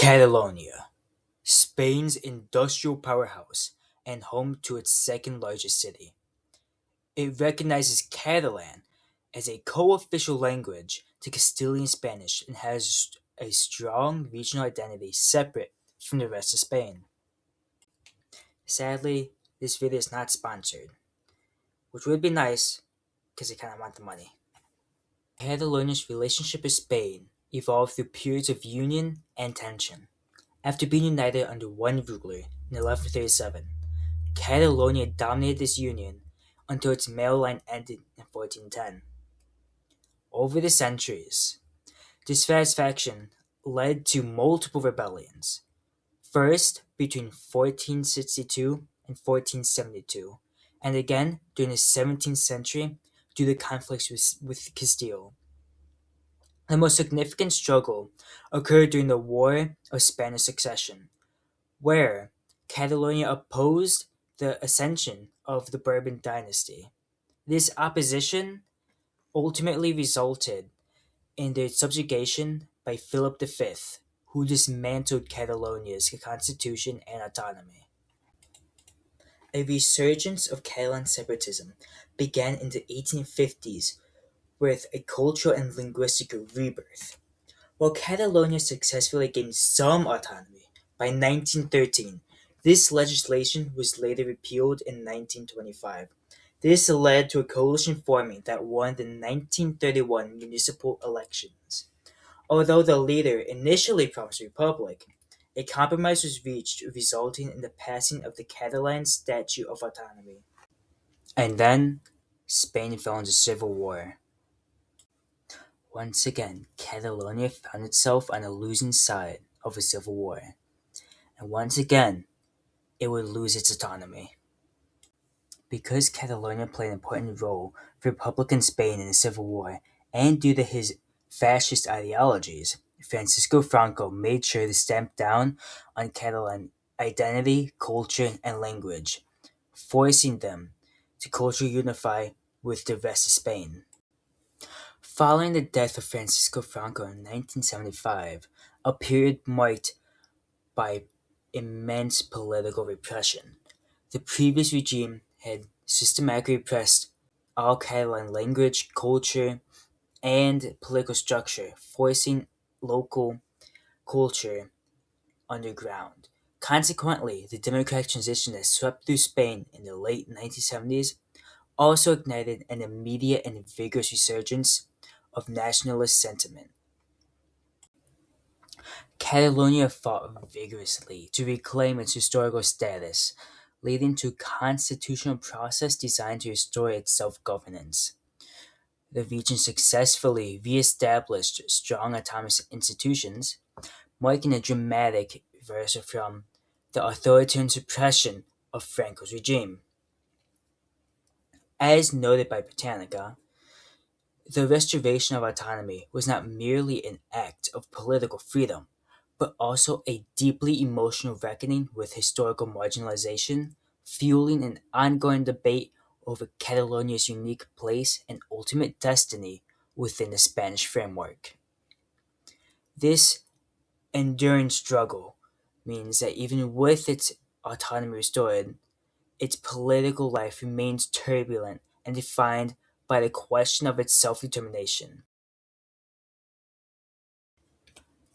Catalonia, Spain's industrial powerhouse and home to its second largest city. It recognizes Catalan as a co-official language to Castilian Spanish and has a strong regional identity separate from the rest of Spain. Sadly, this video is not sponsored, which would be nice because I kind of want the money. Catalonia's relationship with Spain evolved through periods of union and tension. After being united under one ruler in 1137, Catalonia dominated this union until its male line ended in 1410. Over the centuries, dissatisfaction led to multiple rebellions, first between 1462 and 1472, and again during the 17th century due to conflicts with Castile. The most significant struggle occurred during the War of Spanish Succession, where Catalonia opposed the ascension of the Bourbon dynasty. This opposition ultimately resulted in their subjugation by Philip V, who dismantled Catalonia's constitution and autonomy. A resurgence of Catalan separatism began in the 1850s with a cultural and linguistic rebirth. While Catalonia successfully gained some autonomy by 1913, this legislation was later repealed in 1925. This led to a coalition forming that won the 1931 municipal elections. Although the leader initially promised a republic, a compromise was reached, resulting in the passing of the Catalan Statute of Autonomy. And then, Spain fell into civil war. Once again, Catalonia found itself on the losing side of a civil war, and once again, it would lose its autonomy. Because Catalonia played an important role for Republican Spain in the Civil War, and due to his fascist ideologies, Francisco Franco made sure to stamp down on Catalan identity, culture, and language, forcing them to culturally unify with the rest of Spain. Following the death of Francisco Franco in 1975, a period marked by immense political repression. The previous regime had systematically repressed all Catalan language, culture, and political structure, forcing local culture underground. Consequently, the democratic transition that swept through Spain in the late 1970s also ignited an immediate and vigorous resurgence of nationalist sentiment. Catalonia fought vigorously to reclaim its historical status, leading to a constitutional process designed to restore its self-governance. The region successfully re-established strong autonomous institutions, marking a dramatic reversal from the authoritarian suppression of Franco's regime. As noted by Britannica, the restoration of autonomy was not merely an act of political freedom, but also a deeply emotional reckoning with historical marginalization, fueling an ongoing debate over Catalonia's unique place and ultimate destiny within the Spanish framework. This enduring struggle means that even with its autonomy restored, its political life remains turbulent and defined by the question of its self-determination.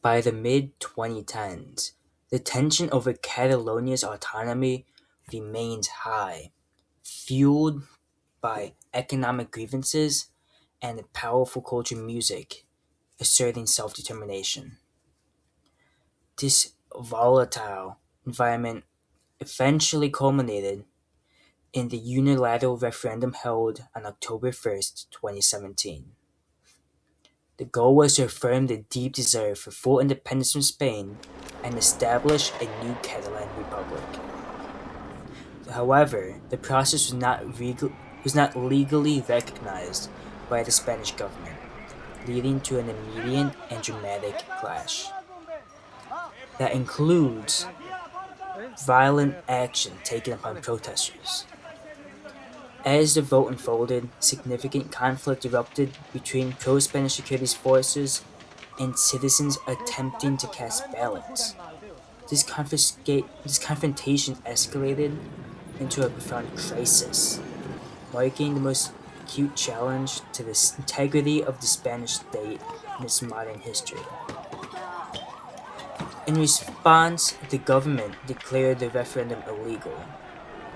By the mid-2010s, the tension over Catalonia's autonomy remains high, fueled by economic grievances and powerful culture music asserting self-determination. This volatile environment eventually culminated in the unilateral referendum held on October 1st, 2017. The goal was to affirm the deep desire for full independence from Spain and establish a new Catalan republic. However, the process was not legally recognized by the Spanish government, leading to an immediate and dramatic clash. That includes violent action taken upon protesters. As the vote unfolded, significant conflict erupted between pro-Spanish security forces and citizens attempting to cast ballots. This confrontation escalated into a profound crisis, marking the most acute challenge to the integrity of the Spanish state in its modern history. In response, the government declared the referendum illegal,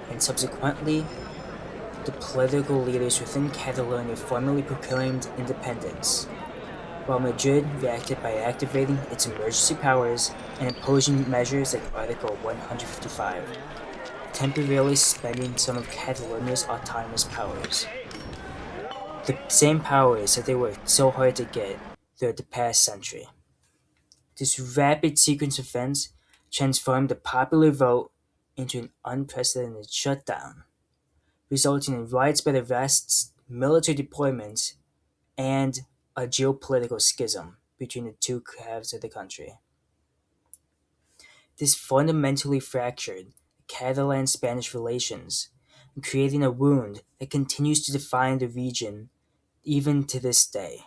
and subsequently, the political leaders within Catalonia formally proclaimed independence, while Madrid reacted by activating its emergency powers and imposing measures like Article 155, temporarily suspending some of Catalonia's autonomous powers. The same powers that they worked so hard to get throughout the past century. This rapid sequence of events transformed the popular vote into an unprecedented shutdown, resulting in widespread arrests, military deployments, and a geopolitical schism between the two halves of the country. This fundamentally fractured Catalan Spanish relations, creating a wound that continues to define the region even to this day.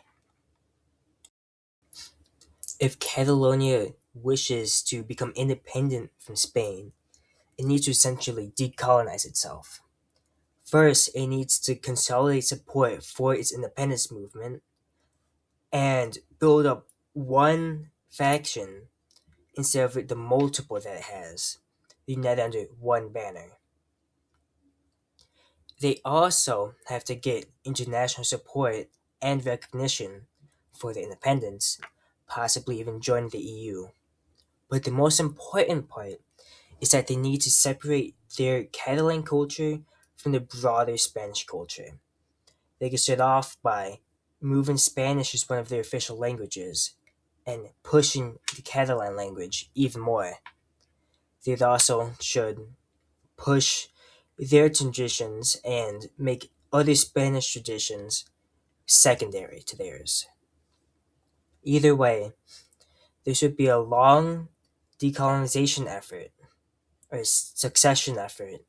If Catalonia wishes to become independent from Spain, it needs to essentially decolonize itself. First, it needs to consolidate support for its independence movement and build up one faction instead of the multiple that it has, united under one banner. They also have to get international support and recognition for their independence, possibly even join the EU. But the most important part is that they need to separate their Catalan culture from the broader Spanish culture. They can start off by moving Spanish as one of their official languages and pushing the Catalan language even more. They also should push their traditions and make other Spanish traditions secondary to theirs. Either way, there should be a long decolonization effort or succession effort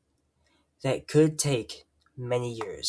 that could take many years.